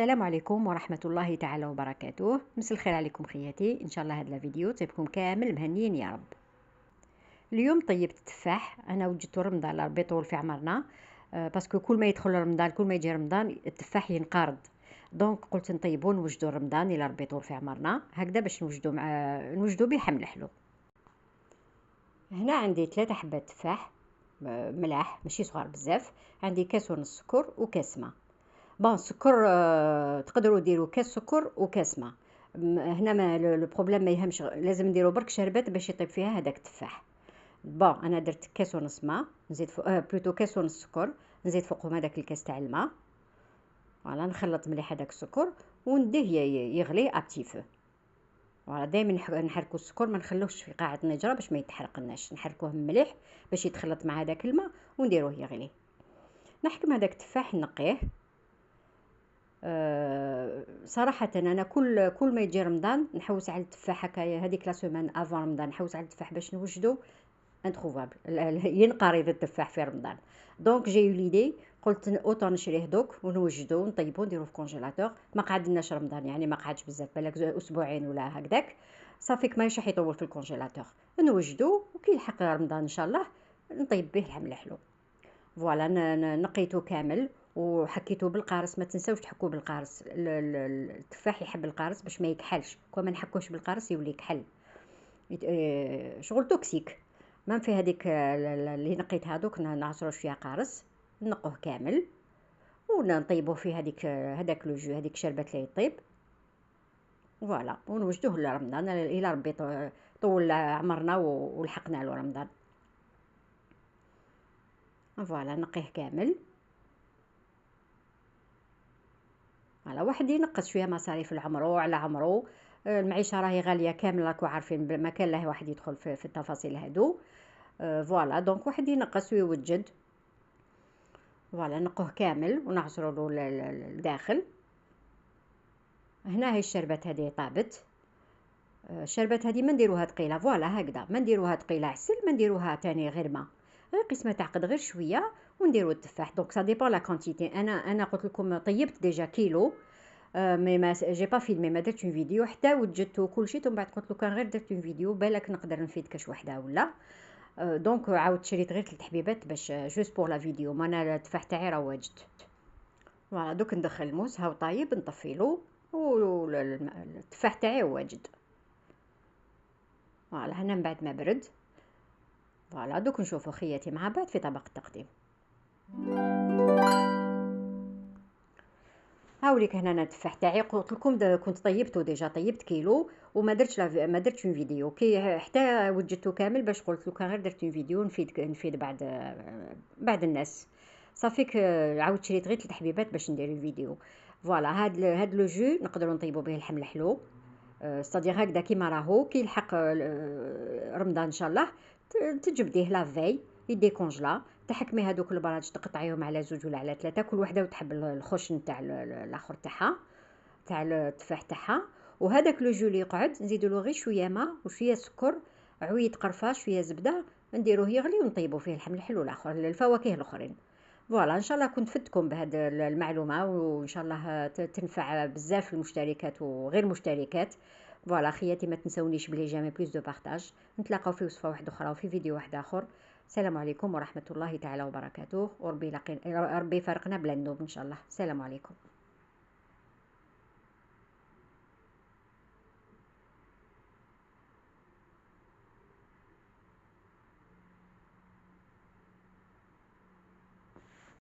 السلام عليكم ورحمة الله تعالى وبركاته. مساء الخير عليكم خياتي، ان شاء الله هذا الفيديو طيبكم كامل مهنيين يا رب. اليوم طيبت التفاح، انا وجدته رمضان ربي يطول في عمرنا. باسكو كل ما يدخل رمضان كل ما يجي رمضان التفاح ينقرض، دونك قلت نطيبو نوجدو رمضان الى ربي يطول في عمرنا هكذا باش نوجدو به حمل حلو. هنا عندي 3 حبات تفاح ملاح ماشي صغار بزاف، عندي كاس ونص سكر وكاس ماء. بون السكر تقدروا ديروا كاس سكر وكاس ماء. هنا ما لو بروبليم ما يهمش، لازم نديروا برك شربات باش يطيب فيها هذاك التفاح. بون انا درت كاس ونص ماء، نزيد فوق بلوتو كاس ونص سكر، نزيد فوقهم هذاك الكاس تاع الماء. فوالا نخلط مليح هذاك السكر ونديه يغلي ابتي فو. فوالا دائما نحركوا السكر ما نخلوهش في قاعه النجره باش ما يتحرقناش، نحركوه مليح باش يتخلط مع هذاك الماء ونديروه يغلي. نحكم هذاك التفاح نقيه. صراحة أنا كل ما يجي رمضان نحوس على التفاح هكايا، هذيك لا سيمين افون رمضان نحوس على التفاح باش نوجدو انتروفابل ينقرض التفاح في رمضان. دونك جاي ليدي قلت اوطو نشريه دوك ونوجدو نطيبو نديرو في كونجيلاتور. ما قعدناش رمضان يعني ما قعدش بزاف، بالك اسبوعين ولا هكذاك، صافيك ماهيش راح يطول في الكونجيلاتور. نوجدو وكي يلحق رمضان ان شاء الله نطيب به الحمل حلو. فوالا نقيته كامل وحكيته بالقارص، ما تنساوش تحكوه بالقارص، التفاح يحب القارص باش ما يكحلش، كون ما نحكوش بالقارص يولي يكحل شغل توكسيك. ما في هذيك اللي نقيت هذوك نعصروا فيها قارص، نقوه كامل ونطيبوه في هذاك لو جو، هذيك شربت لي يطيب. فوالا ونوجدوه لرمضان الى ربي طول عمرنا ولحقنا له رمضان. فوالا نقيه كامل. على واحد ينقص شويه مصاريف العمرو على عمرو، المعيشه راهي غاليه كامل راكو عارفين، ما كان له واحد يدخل في التفاصيل هادو. فوالا دونك واحد ينقص ويوجد. فوالا نقوه كامل ونعصروا له الداخل. هنا هي الشربات هذه طابت. الشربات هذه ما نديروها ثقيله، فوالا هكذا ما نديروها ثقيله عسل، ما نديروها تاني غير ما غير قسمه تعقد غير شويه ونديروا التفاح. دونك سا ديبون لا كونتيتي. انا قلت لكم طيبت ديجا كيلو، مي ما جي با فيلمي، ما درتش فيديو حتى وجدت كلشي، ومن بعد قلت له كان غير درت فيديو بالك نقدر نفيدك شي وحده ولا. دونك عاودت شريت غير 3 حبيبات باش جوست بور لا فيديو، ما انا التفاح تاعي راه واجد. فوالا دوك ندخل الموس هاو طايب نطفيلو والتفاح تاعي واجد. فوالا هنا من بعد ما برد. فوالا دوك نشوفوا خياتي مع بعض في طبق التقديم. هاوليك هنا انا التفاح تاعي قلت لكم كنت طيبته ديجا، طيبت كيلو وما درتش ما درتش فيديو كي حتى وجدته كامل باش قلت له كان غير درت فيديو نفيد بعد الناس. صافيك عاود شريت غير 3 حبيبات باش ندير الفيديو. فوالا هاد لو جو نقدروا نطيبوا به الحمل حلو. ستادير هكذا كيما راهو كي يلحق رمضان ان شاء الله تجبديه لافاي يديكونجلا، تحكمي هذوك البراج تقطعيهم على 2 ولا على 3 كل وحده وتحب الخشن تاع الاخر تاعها تاع التفاح تاعها. وهذاك لو جو اللي يقعد نزيدوا له غير شويه ماء وشويه سكر، عويه قرفه، شويه زبده، نديروه يغلي ونطيبوا فيه الحمل الحلو الاخر الفواكه الاخرين. فوالا ان شاء الله كنت فدتكم بهذه المعلومه، وان شاء الله تنفع بزاف المشتركات وغير مشتركات. فوالا خياتي ما تنسونيش بلي جامي بليس دو بارطاج. نتلاقاو في وصفه واحده اخرى وفي فيديو واحد اخر. السلام عليكم ورحمه الله تعالى وبركاته، وربي يفارقنا بلا النوب ان شاء الله. السلام عليكم.